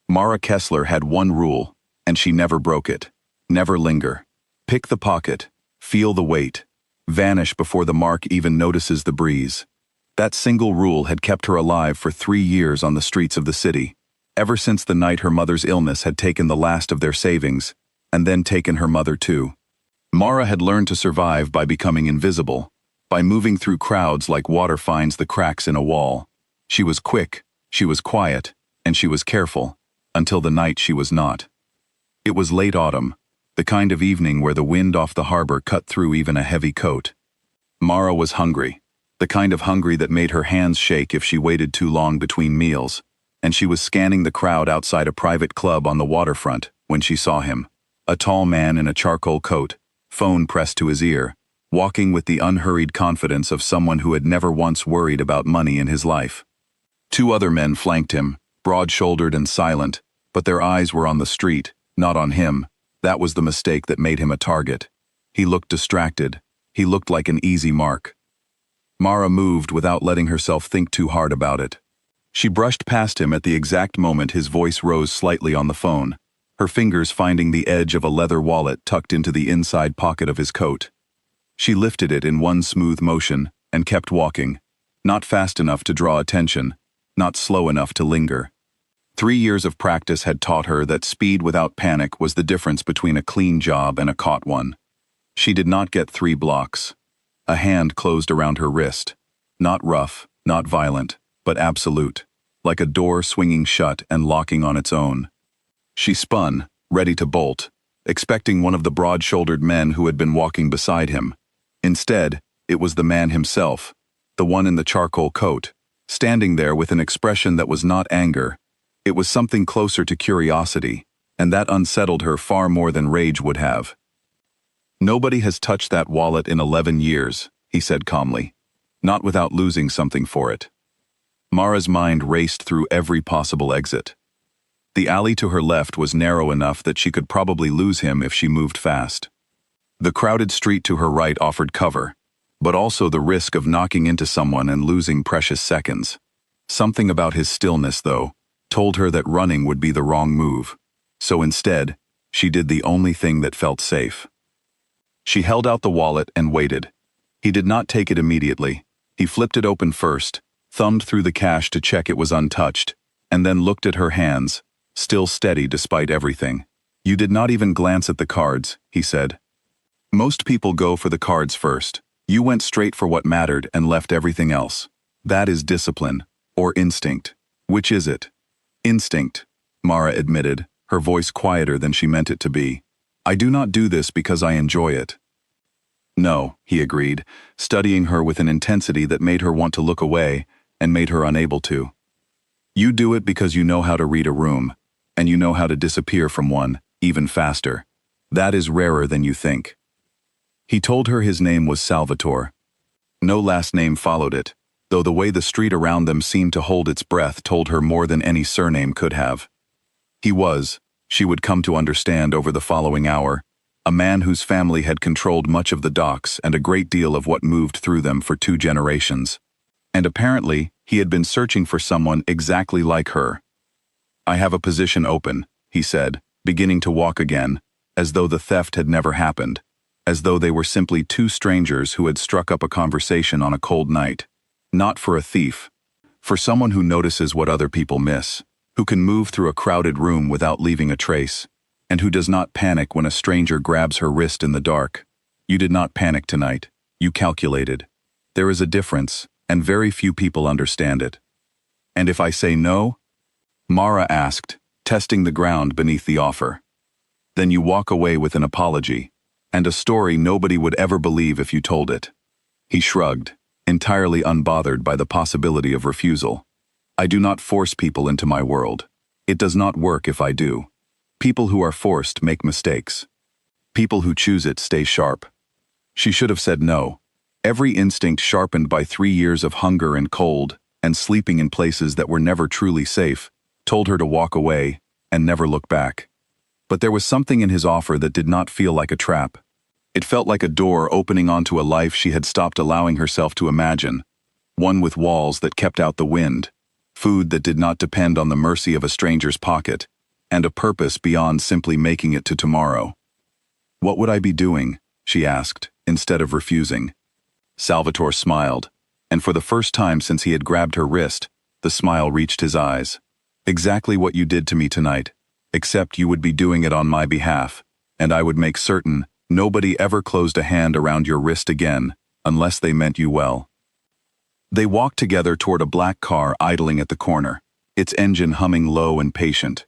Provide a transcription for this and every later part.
Mara Kessler had one rule, and she never broke it. Never linger. Pick the pocket. Feel the weight. Vanish before the mark even notices the breeze. That single rule had kept her alive for 3 years on the streets of the city, ever since the night her mother's illness had taken the last of their savings, and then taken her mother too. Mara had learned to survive by becoming invisible, by moving through crowds like water finds the cracks in a wall. She was quick, she was quiet, and she was careful, until the night she was not. It was late autumn, the kind of evening where the wind off the harbor cut through even a heavy coat. Mara was hungry, the kind of hungry that made her hands shake if she waited too long between meals, and she was scanning the crowd outside a private club on the waterfront when she saw him, a tall man in a charcoal coat, phone pressed to his ear, walking with the unhurried confidence of someone who had never once worried about money in his life. 2 other men flanked him, broad-shouldered and silent, but their eyes were on the street, not on him. That was the mistake that made him a target. He looked distracted. He looked like an easy mark. Mara moved without letting herself think too hard about it. She brushed past him at the exact moment his voice rose slightly on the phone, her fingers finding the edge of a leather wallet tucked into the inside pocket of his coat. She lifted it in one smooth motion and kept walking, not fast enough to draw attention, not slow enough to linger. 3 years of practice had taught her that speed without panic was the difference between a clean job and a caught one. She did not get 3 blocks. A hand closed around her wrist. Not rough, not violent, but absolute, like a door swinging shut and locking on its own. She spun, ready to bolt, expecting one of the broad-shouldered men who had been walking beside him. Instead, it was the man himself, the one in the charcoal coat, standing there with an expression that was not anger. It was something closer to curiosity, and that unsettled her far more than rage would have. "Nobody has touched that wallet in 11 years, he said calmly, not without losing something for it. Mara's mind raced through every possible exit. The alley to her left was narrow enough that she could probably lose him if she moved fast. The crowded street to her right offered cover, but also the risk of knocking into someone and losing precious seconds. Something about his stillness, though, told her that running would be the wrong move, so instead, she did the only thing that felt safe. She held out the wallet and waited. He did not take it immediately. He flipped it open first, thumbed through the cash to check it was untouched, and then looked at her hands, still steady despite everything. "You did not even glance at the cards," he said. "Most people go for the cards first. You went straight for what mattered and left everything else. That is discipline, or instinct. Which is it?" "Instinct," Mara admitted, her voice quieter than she meant it to be. "I do not do this because I enjoy it." "No," he agreed, studying her with an intensity that made her want to look away and made her unable to. "You do it because you know how to read a room, and you know how to disappear from one, even faster. That is rarer than you think." He told her his name was Salvatore. No last name followed it, though the way the street around them seemed to hold its breath told her more than any surname could have. He was, she would come to understand over the following hour, a man whose family had controlled much of the docks and a great deal of what moved through them for 2 generations. And apparently, he had been searching for someone exactly like her. "I have a position open," he said, beginning to walk again, as though the theft had never happened, as though they were simply 2 strangers who had struck up a conversation on a cold night. Not for a thief. For someone who notices what other people miss, who can move through a crowded room without leaving a trace, and who does not panic when a stranger grabs her wrist in the dark. You did not panic tonight. You calculated. There is a difference, and very few people understand it. "And if I say no?" Mara asked, testing the ground beneath the offer. "Then you walk away with an apology, and a story nobody would ever believe if you told it." He shrugged, entirely unbothered by the possibility of refusal. "I do not force people into my world. It does not work if I do. People who are forced make mistakes. People who choose it stay sharp." She should have said no. Every instinct sharpened by 3 years of hunger and cold, and sleeping in places that were never truly safe, told her to walk away and never look back. But there was something in his offer that did not feel like a trap. It felt like a door opening onto a life she had stopped allowing herself to imagine, one with walls that kept out the wind, food that did not depend on the mercy of a stranger's pocket, and a purpose beyond simply making it to tomorrow. "What would I be doing?" she asked, instead of refusing. Salvatore smiled, and for the first time since he had grabbed her wrist, the smile reached his eyes. "Exactly what you did to me tonight, except you would be doing it on my behalf, and I would make certain nobody ever closed a hand around your wrist again, unless they meant you well." They walked together toward a black car idling at the corner, its engine humming low and patient.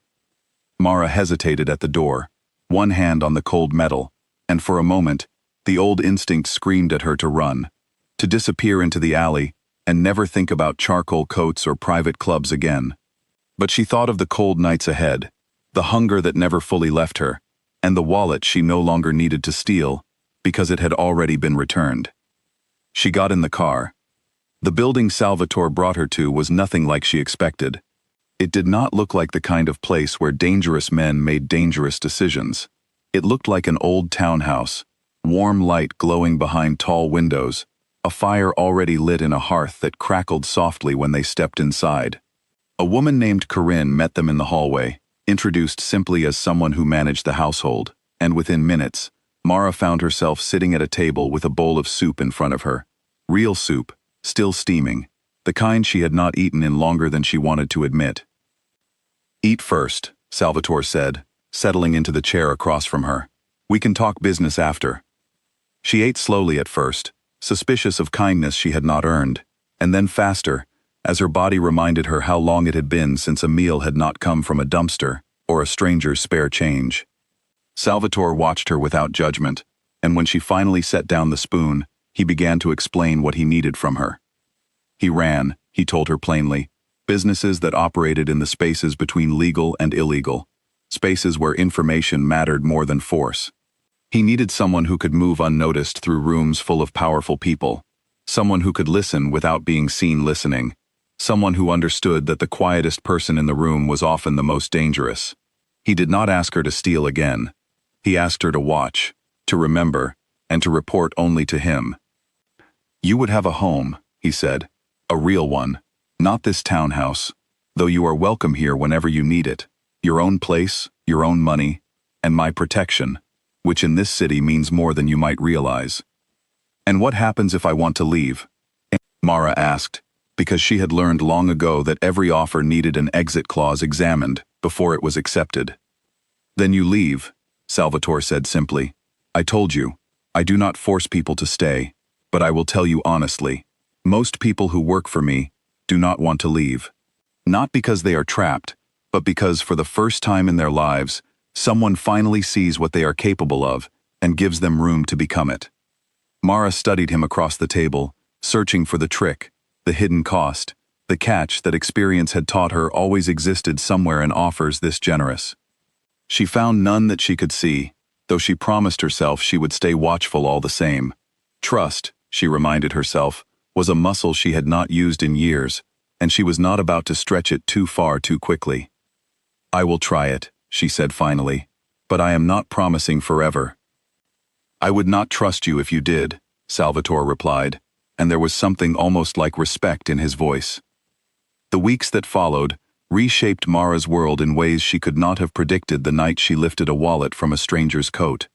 Mara hesitated at the door, one hand on the cold metal, and for a moment, the old instinct screamed at her to run, to disappear into the alley, and never think about charcoal coats or private clubs again. But she thought of the cold nights ahead, the hunger that never fully left her, and the wallet she no longer needed to steal, because it had already been returned. She got in the car. The building Salvatore brought her to was nothing like she expected. It did not look like the kind of place where dangerous men made dangerous decisions. It looked like an old townhouse, warm light glowing behind tall windows, a fire already lit in a hearth that crackled softly when they stepped inside. A woman named Corinne met them in the hallway, introduced simply as someone who managed the household, and within minutes, Mara found herself sitting at a table with a bowl of soup in front of her. Real soup, still steaming, the kind she had not eaten in longer than she wanted to admit. "Eat first," Salvatore said, settling into the chair across from her. "We can talk business after." She ate slowly at first, suspicious of kindness she had not earned, and then faster, as her body reminded her how long it had been since a meal had not come from a dumpster or a stranger's spare change. Salvatore watched her without judgment, and when she finally set down the spoon, he began to explain what he needed from her. He ran, he told her plainly, businesses that operated in the spaces between legal and illegal, spaces where information mattered more than force. He needed someone who could move unnoticed through rooms full of powerful people, someone who could listen without being seen listening, someone who understood that the quietest person in the room was often the most dangerous. He did not ask her to steal again. He asked her to watch, to remember, and to report only to him. "You would have a home," he said, "a real one, not this townhouse, though you are welcome here whenever you need it, your own place, your own money, and my protection, which in this city means more than you might realize." "And what happens if I want to leave?" Mara asked, because she had learned long ago that every offer needed an exit clause examined before it was accepted. "Then you leave," Salvatore said simply. "I told you, I do not force people to stay, but I will tell you honestly, most people who work for me do not want to leave. Not because they are trapped, but because for the first time in their lives, someone finally sees what they are capable of and gives them room to become it." Mara studied him across the table, searching for the trick, the hidden cost, the catch that experience had taught her always existed somewhere in offers this generous. She found none that she could see, though she promised herself she would stay watchful all the same. Trust, she reminded herself, was a muscle she had not used in years, and she was not about to stretch it too far too quickly. "I will try it," she said finally, "but I am not promising forever." "I would not trust you if you did," Salvatore replied, and there was something almost like respect in his voice. The weeks that followed reshaped Mara's world in ways she could not have predicted the night she lifted a wallet from a stranger's coat.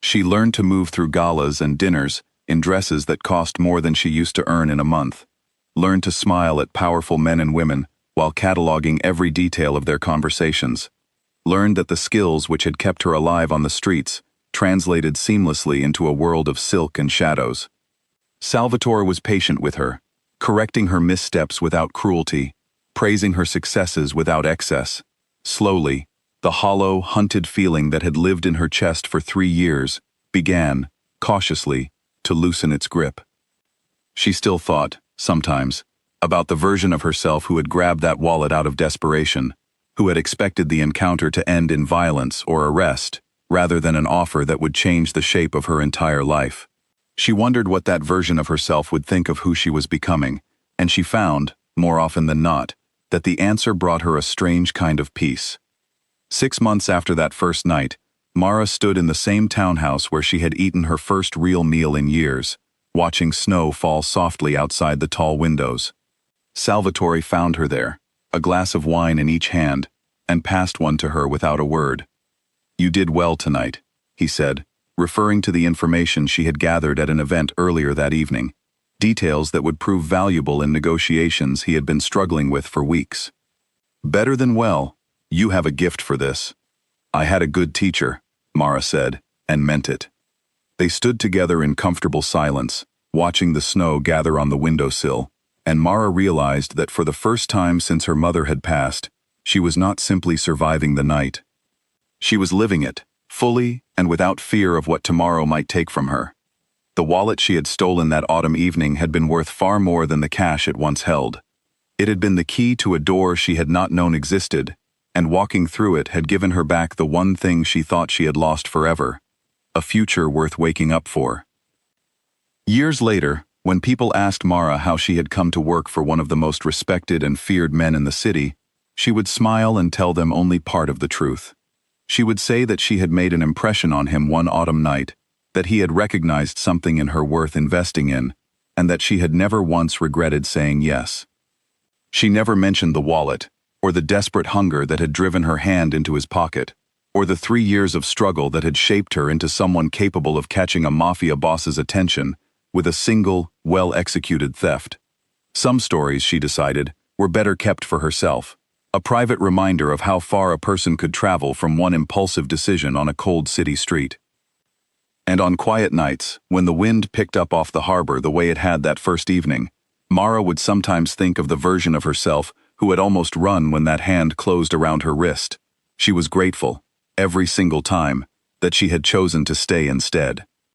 She learned to move through galas and dinners in dresses that cost more than she used to earn in a month, learned to smile at powerful men and women while cataloging every detail of their conversations, learned that the skills which had kept her alive on the streets translated seamlessly into a world of silk and shadows. Salvatore was patient with her, correcting her missteps without cruelty, praising her successes without excess. Slowly, the hollow, hunted feeling that had lived in her chest for 3 years began, cautiously, to loosen its grip. She still thought, sometimes, about the version of herself who had grabbed that wallet out of desperation, who had expected the encounter to end in violence or arrest, rather than an offer that would change the shape of her entire life. She wondered what that version of herself would think of who she was becoming, and she found, more often than not, that the answer brought her a strange kind of peace. 6 months after that first night, Mara stood in the same townhouse where she had eaten her first real meal in years, watching snow fall softly outside the tall windows. Salvatore found her there, a glass of wine in each hand, and passed one to her without a word. "You did well tonight," he said, referring to the information she had gathered at an event earlier that evening, details that would prove valuable in negotiations he had been struggling with for weeks. "Better than well. You have a gift for this." "I had a good teacher," Mara said, and meant it. They stood together in comfortable silence, watching the snow gather on the windowsill, and Mara realized that for the first time since her mother had passed, she was not simply surviving the night. She was living it, fully and without fear of what tomorrow might take from her. The wallet she had stolen that autumn evening had been worth far more than the cash it once held. It had been the key to a door she had not known existed, and walking through it had given her back the one thing she thought she had lost forever: a future worth waking up for. Years later, when people asked Mara how she had come to work for one of the most respected and feared men in the city, she would smile and tell them only part of the truth. She would say that she had made an impression on him one autumn night, that he had recognized something in her worth investing in, and that she had never once regretted saying yes. She never mentioned the wallet, or the desperate hunger that had driven her hand into his pocket, or the 3 years of struggle that had shaped her into someone capable of catching a mafia boss's attention with a single, well-executed theft. Some stories, she decided, were better kept for herself, a private reminder of how far a person could travel from one impulsive decision on a cold city street. And on quiet nights, when the wind picked up off the harbor the way it had that first evening, Mara would sometimes think of the version of herself who had almost run when that hand closed around her wrist. She was grateful, every single time, that she had chosen to stay instead.